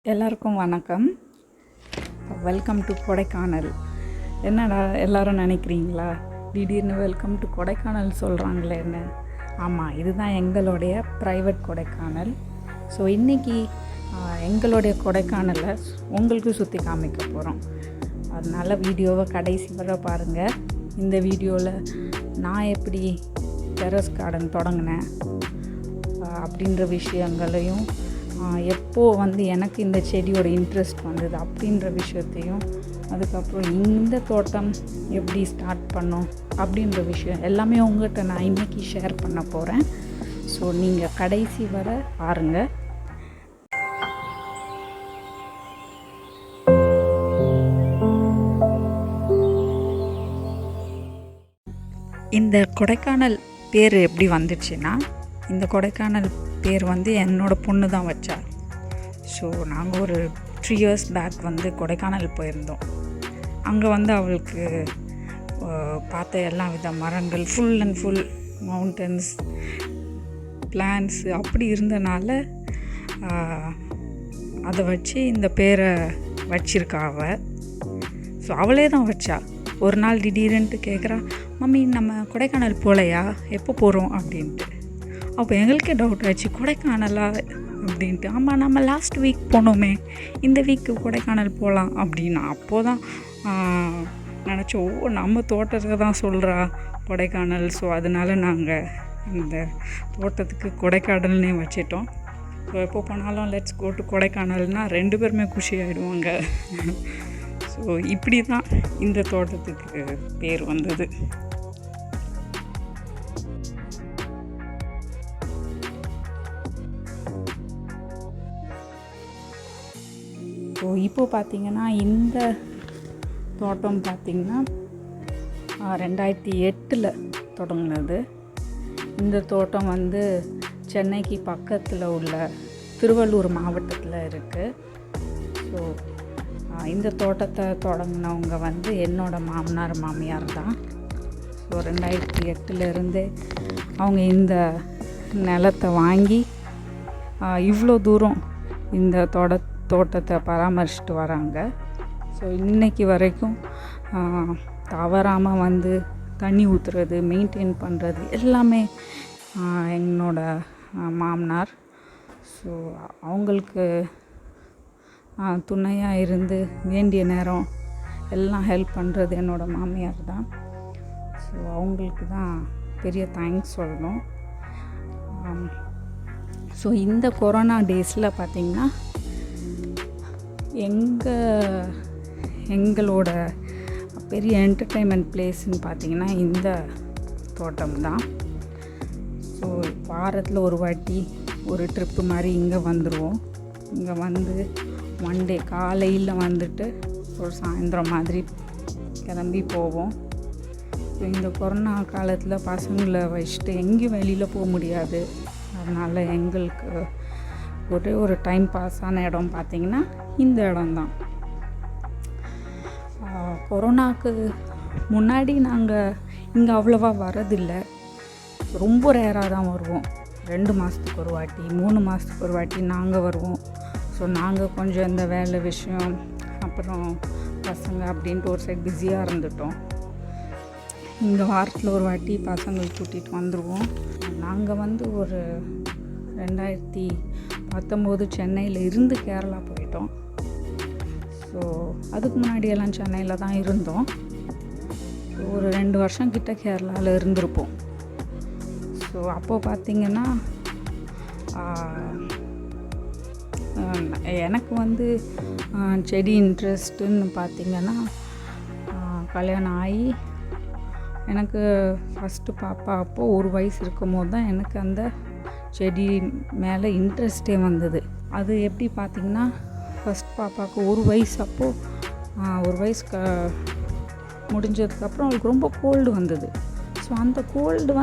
எல்லாருக்கும் வணக்கம். Welcome to Kodaikanal. என்னடா எல்லோரும் நினைக்கிறீங்களா, திடீர்னு வெல்கம் டு கொடைக்கானல் சொல்கிறாங்களே என்ன? ஆமாம், இதுதான் எங்களுடைய ப்ரைவேட் கொடைக்கானல். ஸோ இன்றைக்கி எங்களுடைய கொடைக்கானலை உங்களுக்கு சுற்றி காமிக்க போகிறோம். அதனால் வீடியோவை கடைசி வரை பாருங்கள். இந்த வீடியோவில் நான் எப்படி டெரஸ் கார்டன் தொடங்கினேன் அப்படின்ற விஷயங்களையும், எப்போது எனக்கு இந்த செடியோட இன்ட்ரெஸ்ட் வந்தது அப்படின்ற விஷயத்தையும், அதுக்கப்புறம் இந்த தோட்டம் எப்படி ஸ்டார்ட் பண்ணோம் அப்படின்ற விஷயம் எல்லாமே உங்கள்கிட்ட நான் இன்றைக்கி ஷேர் பண்ண போகிறேன். ஸோ நீங்கள் கடைசி வரை பாருங்கள். இந்த கொடைக்கானல் பேர் எப்படி வந்துச்சுன்னா, இந்த கொடைக்கானல் பேர் என்னோடய பொண்ணு தான் வச்சா. ஸோ நாங்கள் ஒரு 3 years பேக் கொடைக்கானல் போயிருந்தோம். அங்கே அவளுக்கு பார்த்த எல்லா வித மரங்கள், full and full mountains, plants அப்படி இருந்தனால அதை வச்சு இந்த பேரை வச்சிருக்கா அவள். ஸோ அவளே தான் வச்சா. ஒரு நாள் திடீர்னுட்டு கேட்குறா, மம்மி நம்ம கொடைக்கானல் போகலையா, எப்போ போகிறோம் அப்படின்ட்டு. அப்போ எங்களுக்கே டவுட் ஆச்சு, கொடைக்கானலா அப்படின்ட்டு. ஆமாம், நம்ம லாஸ்ட் வீக் போனோமே, இந்த வீக்கு கொடைக்கானல் போகலாம் அப்படின்னா. அப்போது தான் நினச்சோம், நம்ம தோட்டத்தை தான் சொல்கிறா கொடைக்கானல். ஸோ அதனால் நாங்கள் இந்த தோட்டத்துக்கு கொடைக்கானல்னே வச்சிட்டோம். ஸோ எப்போ போனாலும் லெட்ஸ் கோ டு கொடைக்கானல்னால் 2 பேருமே குஷி ஆகிடுவாங்க. ஸோ இப்படி தான் இந்த தோட்டத்துக்கு பேர் வந்தது. ஸோ இப்போது பார்த்திங்கன்னா, இந்த தோட்டம் பார்த்திங்கன்னா 2008 தொடங்கினது. இந்த தோட்டம் சென்னைக்கு பக்கத்தில் உள்ள திருவள்ளூர் மாவட்டத்தில் இருக்குது. ஸோ இந்த தோட்டத்தை தொடங்கினவங்க என்னோடய மாமனார் மாமியார் தான். ஸோ 2008 அவங்க இந்த நிலத்தை வாங்கி இவ்வளோ தூரம் இந்த தோட்டத்தை பராமரிச்சுட்டு வராங்க. ஸோ இன்றைக்கி வரைக்கும் தவறாமல் தண்ணி ஊற்றுறது, மெயின்டைன் பண்ணுறது எல்லாமே என்னோட மாமனார். ஸோ அவங்களுக்கு துணையாக இருந்து வேண்டிய நேரம் எல்லாம் ஹெல்ப் பண்ணுறது என்னோடய மாமியார் தான். ஸோ அவங்களுக்கு தான் பெரிய தேங்க்ஸ் சொல்லணும். ஸோ இந்த கொரோனா டேஸில் பார்த்திங்கன்னா, எங்களோட பெரிய என்டர்டெயின்மெண்ட் பிளேஸ்ன்னு பார்த்திங்கன்னா இந்த தோட்டம் தான். ஸோ வாரத்தில் ஒரு வாட்டி ஒரு ட்ரிப்பு மாதிரி இங்கே வந்துடுவோம். இங்கே ஒன் டே காலையில் ஒரு சாயந்தரம் மாதிரி கிளம்பி போவோம். ஸோ இந்த கொரோனா காலத்தில் பசங்களை வச்சுட்டு எங்கேயும் வெளியில் போக முடியாது. அதனால் எங்களுக்கு ஒரே ஒரு டைம் பாஸ் ஆன இடம் பார்த்திங்கன்னா இந்த இடம்தான். கொரோனாவுக்கு முன்னாடி நாங்கள் இங்கே அவ்வளோவா வரதில்லை. ரொம்ப ரேராக தான் வருவோம். 2 மாதத்துக்கு ஒரு வாட்டி, 3 மாதத்துக்கு ஒரு வாட்டி நாங்கள் வருவோம். ஸோ நாங்கள் கொஞ்சம் இந்த வேலை விஷயம், அப்புறம் பசங்க அப்படின்ட்டு ஒரு சைட் பிஸியாக இருந்துட்டோம். இங்கே வாரத்தில் ஒரு வாட்டி பசங்களை கூட்டிகிட்டு வந்துடுவோம். நாங்கள் ஒரு 2019 சென்னையில் இருந்து கேரளா போயிட்டோம். ஸோ அதுக்கு முன்னாடியெல்லாம் சென்னையில் தான் இருந்தோம். ஒரு 2 வருஷம் கிட்ட கேரளாவில் இருந்திருப்போம். ஸோ அப்போது பார்த்திங்கன்னா எனக்கு செடி இன்ட்ரெஸ்ட்டுன்னு பார்த்திங்கன்னா, கல்யாணம் ஆகி எனக்கு ஃபஸ்ட்டு பாப்பா அப்போது 1 வயசு இருக்கும் போது தான் எனக்கு அந்த செடி மேலே இன்ட்ரெஸ்ட்டே வந்தது. அது எப்படி பார்த்திங்கன்னா, ஃபஸ்ட் பாப்பாவுக்கு 1 வயசு அப்போது 1 வயசு முடிஞ்சதுக்கப்புறம் அவளுக்கு ரொம்ப கோல்டு வந்தது. ஸோ அந்த கோல்டு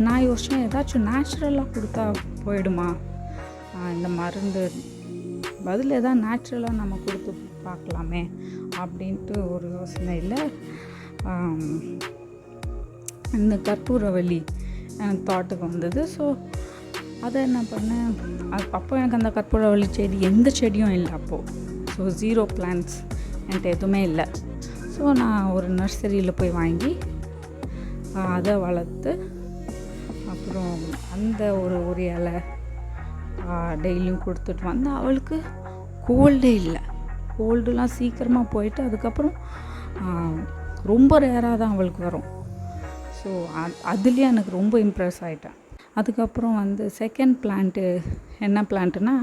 நான் யோசித்தேன், ஏதாச்சும் நேச்சுரலாக கொடுத்தா போயிடுமா, இந்த மருந்து பதில் எதாவது நேச்சுரலாக நம்ம கொடுத்து பார்க்கலாமே அப்படின்ட்டு ஒரு யோசனையில் இந்த கற்பூரவள்ளி எனக்கு தாட்டுக்கு வந்தது. ஸோ அதை என்ன பண்ணேன், அப்போ எனக்கு அந்த கற்பூரவள்ளி செடி எந்த செடியும் இல்லை அப்போது. ஸோ 0 பிளான்ஸ் என்கிட்ட எதுவுமே இல்லை. ஸோ நான் ஒரு நர்சரியில் போய் வாங்கி அதை வளர்த்து, அப்புறம் அந்த ஒரு இலை டெய்லியும் கொடுத்துட்டு வந்து அவளுக்கு கோல்டே இல்லை. கோல்டுலாம் சீக்கிரமாக போயிட்டு அதுக்கப்புறம் ரொம்ப ரேராக தான் அவளுக்கு வரும். ஸோ அதுலேயே எனக்கு ரொம்ப இம்ப்ரெஸ் ஆகிட்டேன். அதுக்கப்புறம் வந்து செகண்ட் பிளான்ட்டு என்ன பிளான்ட்டுனா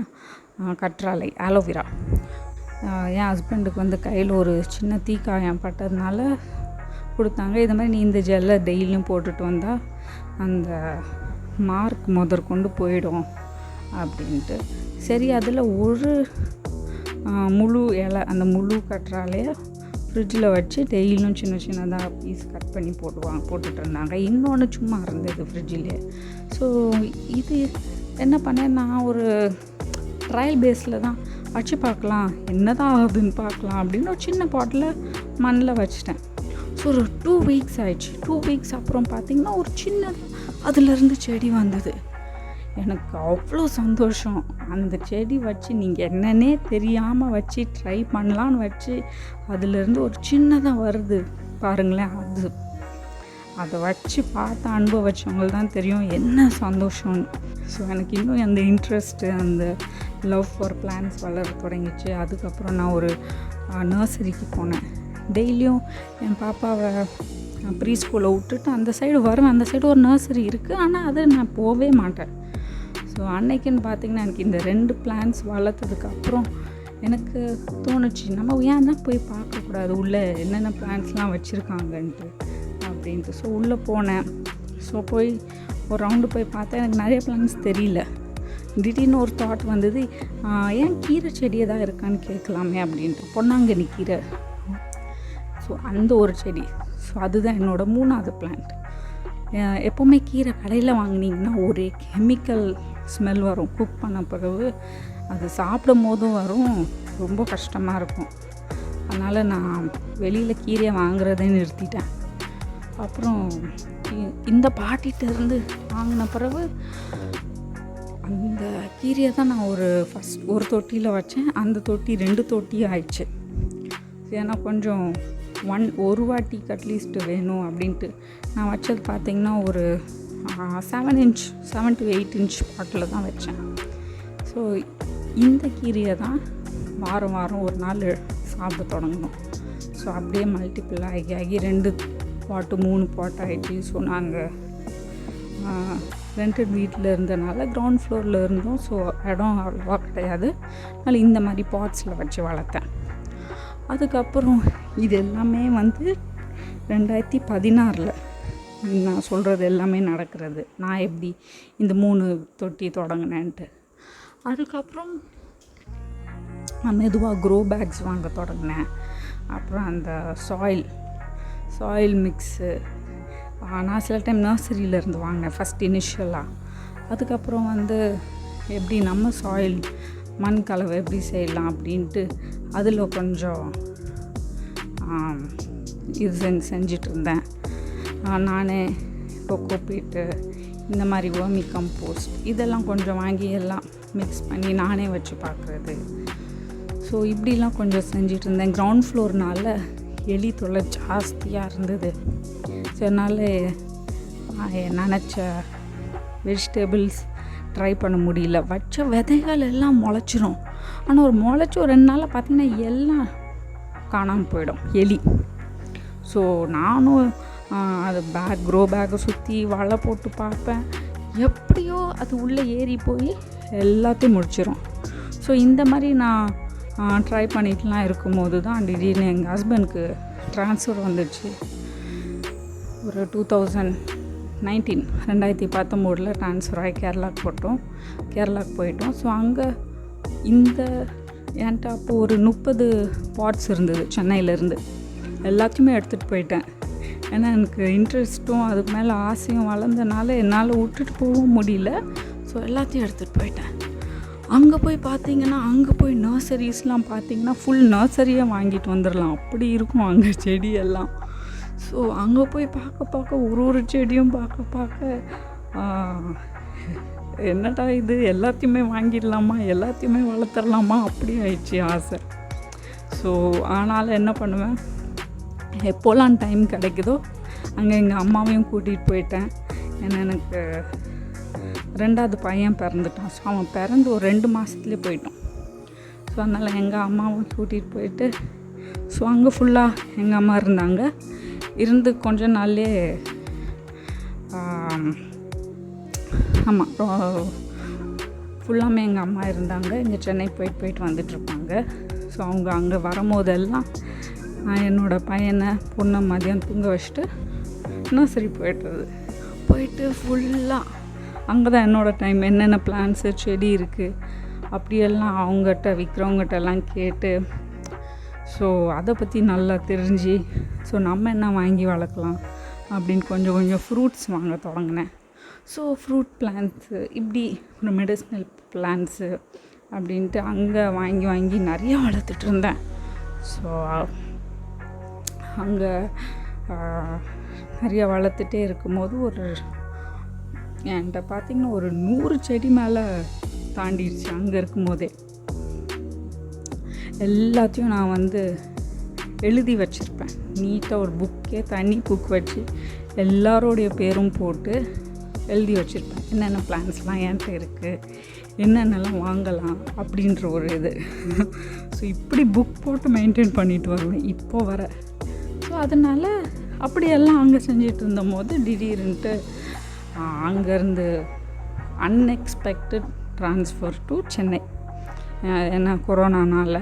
கற்றாழை, ஆலோவேரா. என் ஹஸ்பண்டுக்கு வந்து கையில் ஒரு சின்ன தீக்காயம் பட்டதுனால கொடுத்தாங்க. இது மாதிரி நீ இந்த ஜெல்லை டெய்லியும் போட்டுட்டு வந்தால் அந்த மார்க் முதற்கொண்டு போயிடும் அப்படின்ட்டு. சரி, அதில் ஒரு முழு இலை, அந்த முழு கற்றாழையை ஃப்ரிட்ஜில் வச்சு டெய்லியும் சின்ன சின்னதாக பீஸ் கட் பண்ணி போட்டுட்டு இருந்தாங்க. இன்னொன்று சும்மா இருந்தது ஃப்ரிட்ஜிலே. ஸோ இது என்ன பண்ணேன், நான் ஒரு ட்ரையல் பேஸில் தான் வச்சு பார்க்கலாம், என்ன தான் ஆகுதுன்னு பார்க்கலாம் அப்படின்னு ஒரு சின்ன பாட்டில் மண்ணில் வச்சிட்டேன். ஸோ ஒரு 2 வீக்ஸ் ஆயிடுச்சு. 2 வீக்ஸ் அப்புறம் பார்த்திங்கன்னா ஒரு சின்ன அதுலேருந்து செடி வந்தது. எனக்கு அவ்வளோ சந்தோஷம். அந்த செடி வச்சு நீங்கள் என்னன்னே தெரியாமல் வச்சு ட்ரை பண்ணலான்னு வச்சு அதுலேருந்து ஒரு சின்னதாக வருது பாருங்களேன். அதை வச்சு பார்த்து அனுபவிச்சவங்களுக்கு தான் தெரியும் என்ன சந்தோஷம்னு. ஸோ எனக்கு இன்னும் அந்த இன்ட்ரெஸ்ட்டு, அந்த லவ் ஃபார் பிளான்ஸ் வளர தொடங்கிச்சு. அதுக்கப்புறம் நான் ஒரு நர்சரிக்கு போனேன். டெய்லியும் என் பாப்பாவை ப்ரீ ஸ்கூலில் விட்டுட்டு அந்த சைடு வருவேன். அந்த சைடு ஒரு நர்சரி இருக்குது, ஆனால் அது நான் போகவே மாட்டேன். ஸோ அன்னைக்குன்னு பார்த்திங்கன்னா எனக்கு இந்த 2 பிளான்ஸ் வளர்த்ததுக்கப்புறம் எனக்கு தோணுச்சு, நம்ம ஏன் தான் போய் பார்க்கக்கூடாது உள்ளே என்னென்ன பிளான்ஸ்லாம் வச்சுருக்காங்கன்ட்டு அப்படின்ட்டு. ஸோ உள்ளே போனேன். ஸோ போய் ஒரு ரவுண்டு போய் பார்த்தா எனக்கு நிறைய பிளான்ஸ் தெரியல. திடீர்னு ஒரு தாட் வந்தது, ஏன் கீரை செடி எதாவது இருக்கான்னு கேட்கலாமே அப்படின்ட்டு. பொன்னாங்கண்ணி கீரை, ஸோ அந்த ஒரு செடி. ஸோ அதுதான் என்னோடய 3வது பிளான்ட். எப்போவுமே கீரை கடையில் வாங்கினீங்கன்னா ஒரே கெமிக்கல் ஸ்மெல் வரும். குக் பண்ண பிறகு அது சாப்பிடும் போதும் வரும், ரொம்ப கஷ்டமாக இருக்கும். அதனால் நான் வெளியில் கீரையை வாங்குறதே நிறுத்திட்டேன். அப்புறம் இந்த பாட்டிகிட்டேருந்து வாங்கின பிறகு அந்த கீரையை தான் நான் ஒரு தொட்டியில் வச்சேன். அந்த தொட்டி 2 தொட்டி ஆயிடுச்சு. ஏன்னா கொஞ்சம் ஒரு வாட்டிக்கு அட்லீஸ்ட் வேணும் அப்படின்ட்டு நான் வச்சது பார்த்திங்கன்னா ஒரு 7 to 8 inch பாட்டில் தான் வச்சேன். ஸோ இந்த கீரையை தான் வாரம் ஒரு நாள் சாப்பிட தொடங்கணும். ஸோ அப்படியே மல்டிபிள் ஆகி 2 பாட்டு 3 பாட் ஆகிடுச்சு. ஸோ நாங்கள் ரெண்டட் வீட்டில் இருந்தனால கிரவுண்ட் ஃப்ளோரில் இருந்தோம். ஸோ இடம் அவ்வளோவா கிடையாது. அதனால் இந்த மாதிரி பாட்ஸில் வச்சு வளர்த்தேன். அதுக்கப்புறம் இது எல்லாமே வந்து 2016 நான் சொல்கிறது எல்லாமே நடக்கிறது. நான் எப்படி இந்த 3 தொட்டி தொடங்கினேன்ட்டு. அதுக்கப்புறம் நான் மெதுவாக க்ரோ பேக்ஸ் வாங்க தொடங்கினேன். அப்புறம் அந்த சாயில் மிக்ஸு நான் சில டைம் நர்சரியிலேருந்து வாங்கினேன் ஃபஸ்ட் இனிஷியலாக. அதுக்கப்புறம் வந்து எப்படி நம்ம சாயில் மண் கலவை எப்படி செய்யலாம் அப்படின்ட்டு அதில் கொஞ்சம் இது செஞ்சிட்டு இருந்தேன். நானே கொக்கோபீட்டு, இந்த மாதிரி வர்மி கம்போஸ்ட் இதெல்லாம் கொஞ்சம் வாங்கி எல்லாம் மிக்ஸ் பண்ணி நானே வச்சு பார்க்குறது. ஸோ இப்படிலாம் கொஞ்சம் செஞ்சிட்டு இருந்தேன். கிரவுண்ட் ஃப்ளோர்னால் எலி தொல்லை ஜாஸ்தியாக இருந்தது. ஸோ அதனால் நினச்ச வெஜிடபிள்ஸ் ட்ரை பண்ண முடியல. வச்ச விதைகள் எல்லாம் முளைச்சிரும். ஆனால் ஒரு முளைச்சி ஒரு 2 நாளில் பார்த்திங்கன்னா எல்லாம் காணாமல் போயிடும் எலி. ஸோ நானும் அது க்ரோ பேக்கை சுற்றி வலை போட்டு பார்ப்பேன். எப்படியோ அது உள்ளே ஏறி போய் எல்லாத்தையும் முடிச்சிடும். ஸோ இந்த மாதிரி நான் ட்ரை பண்ணிட்டுலாம் இருக்கும்போது தான் திடீர்னு எங்கள் ஹஸ்பண்டுக்கு ட்ரான்ஸ்ஃபர் வந்துடுச்சு. ஒரு 2019 ட்ரான்ஸ்ஃபர் ஆகி கேரளாவுக்கு போயிட்டோம். ஸோ அங்கே என்கிட்ட அப்போ ஒரு 30 பாட்ஸ் இருந்தது சென்னையிலேருந்து. எல்லாத்தையுமே எடுத்துகிட்டு போயிட்டேன். ஏன்னா எனக்கு இன்ட்ரெஸ்ட்டும் அதுக்கு மேலே ஆசையும் வளர்ந்தனால என்னால் விட்டுட்டு போகவும் முடியல. ஸோ எல்லாத்தையும் எடுத்துகிட்டு போயிட்டேன். அங்கே போய் நர்சரிஸ்லாம் பார்த்திங்கன்னா ஃபுல் நர்சரியாக வாங்கிட்டு வந்துடலாம், அப்படி இருக்கும் அங்கே செடியெல்லாம். ஸோ அங்கே போய் பார்க்க ஒரு செடியும் பார்க்க என்னடா இது எல்லாத்தையுமே வாங்கிடலாமா, எல்லாத்தையுமே வளர்த்துடலாமா, அப்படி ஆயிடுச்சு ஆசை. ஸோ ஆனாலும் என்ன பண்ணுவேன், எப்போல்லாம் டைம் கிடைக்குதோ அங்கே எங்கள் அம்மாவையும் கூட்டிகிட்டு போயிட்டேன். ஏன்னா எனக்கு 2வது பையன் பிறந்துட்டான். ஸோ அவன் பிறந்து ஒரு 2 மாதத்துலேயே போயிட்டான். ஸோ அதனால் எங்கள் அம்மாவும் கூட்டிகிட்டு போயிட்டு, ஸோ அங்கே ஃபுல்லாக எங்கள் அம்மா இருந்தாங்க. இருந்து கொஞ்ச நாள்லே ஆமாம் ஃபுல்லாமே எங்கள் அம்மா இருந்தாங்க. இங்கே சென்னை போயிட்டு வந்துட்டுருப்பாங்க. ஸோ அவங்க அங்கே வரும்போதெல்லாம் நான் என்னோடய பையனை பொண்ணை மதியம் தூங்க வச்சுட்டு நர்சரி போயிட்டு ஃபுல்லாக அங்கே தான் என்னோடய டைம். என்னென்ன பிளான்ஸு செடி இருக்குது அப்படியெல்லாம் அவங்ககிட்ட விற்கிறவங்ககிட்டலாம் கேட்டு, ஸோ அதை பற்றி நல்லா தெரிஞ்சு, ஸோ நம்ம என்ன வாங்கி வளர்க்கலாம் அப்படின்னு கொஞ்சம் ஃப்ரூட்ஸ் வாங்க தொடங்கினேன். ஸோ ஃப்ரூட் பிளான்ட்ஸு இப்படி ஒரு மெடிசினல் பிளான்ட்ஸு அப்படின்ட்டு அங்கே வாங்கி நிறையா வளர்த்துட்டு இருந்தேன். ஸோ அங்கே நிறையா வளர்த்துட்டே இருக்கும்போது என்கிட்ட பார்த்திங்கன்னா ஒரு 100 செடி மேலே தாண்டிடுச்சு. அங்கே இருக்கும்போதே எல்லாத்தையும் நான் எழுதி வச்சுருப்பேன். நீட்டாக ஒரு புக்கே, தனி புக் வச்சு எல்லாரோடைய பேரும் போட்டு எழுதி வச்சுருப்பேன். என்னென்ன பிளான்ஸ்லாம் என்கிட்ட இருக்குது, என்னென்னலாம் வாங்கலாம் அப்படின்ற ஒரு இது. ஸோ இப்படி புக் போட்டு மெயின்டைன் பண்ணிட்டு வருவேன் இப்போ வர. ஸோ அதனால் அப்படியெல்லாம் அங்கே செஞ்சிட்டு இருந்தபோது திடீர்னுட்டு அங்கேருந்து அன்எக்ஸ்பெக்டட் ட்ரான்ஸ்ஃபர் டு சென்னை. ஏன்னா கொரோனானால்.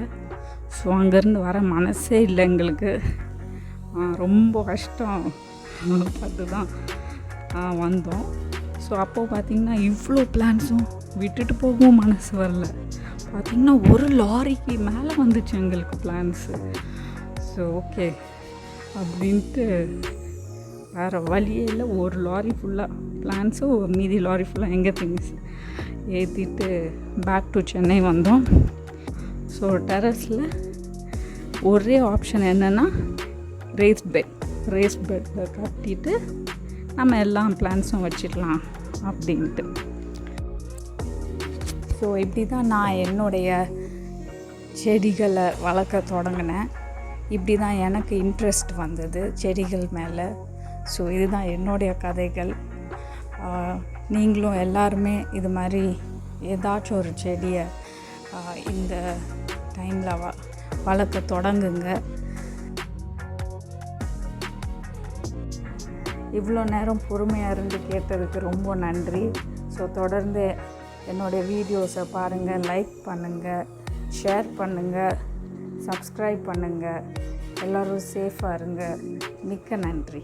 ஸோ அங்கேருந்து வர மனசே இல்லை எங்களுக்கு. ரொம்ப கஷ்டம் பார்த்து தான் வந்தோம். ஸோ அப்போது பார்த்திங்கன்னா இவ்வளோ பிளான்ஸும் விட்டுட்டு போகவும் மனசு வரல. பார்த்திங்கன்னா ஒரு லாரிக்கு மேலே வந்துச்சு எங்களுக்கு பிளான்ஸு. ஸோ ஓகே அப்படின்ட்டு வேறு வழியே இல்லை, ஒரு லாரி ஃபுல்லாக பிளான்ஸும் மீதி லாரி ஃபுல்லாக எங்கள் திங்ஸ் ஏற்றிட்டு பேக் டு சென்னை வந்தோம். ஸோ டெரஸில் ஒரே ஆப்ஷன் என்னென்னா ரேஸ்ட் பெட்டில் கட்டிட்டு நம்ம எல்லா பிளான்ஸும் வச்சிடலாம் அப்படின்ட்டு. ஸோ இப்படி தான் நான் என்னுடைய செடிகளை வளர்க்க தொடங்கினேன். இப்படி தான் எனக்கு இன்ட்ரெஸ்ட் வந்தது செடிகள் மேலே. ஸோ இதுதான் என்னுடைய கதைகள். நீங்களும் எல்லாருமே இது மாதிரி ஏதாச்சும் ஒரு செடியை இந்த டைமில் வளர்க்க தொடங்குங்க. இவ்வளோ நேரம் பொறுமையாக இருந்து கேட்டதுக்கு ரொம்ப நன்றி. ஸோ தொடர்ந்து என்னுடைய வீடியோஸை பாருங்கள், லைக் பண்ணுங்கள், ஷேர் பண்ணுங்கள், சப்ஸ்கிரைப் பண்ணுங்கள். எல்லோரும் சேஃபாக இருங்க. மிக்க நன்றி.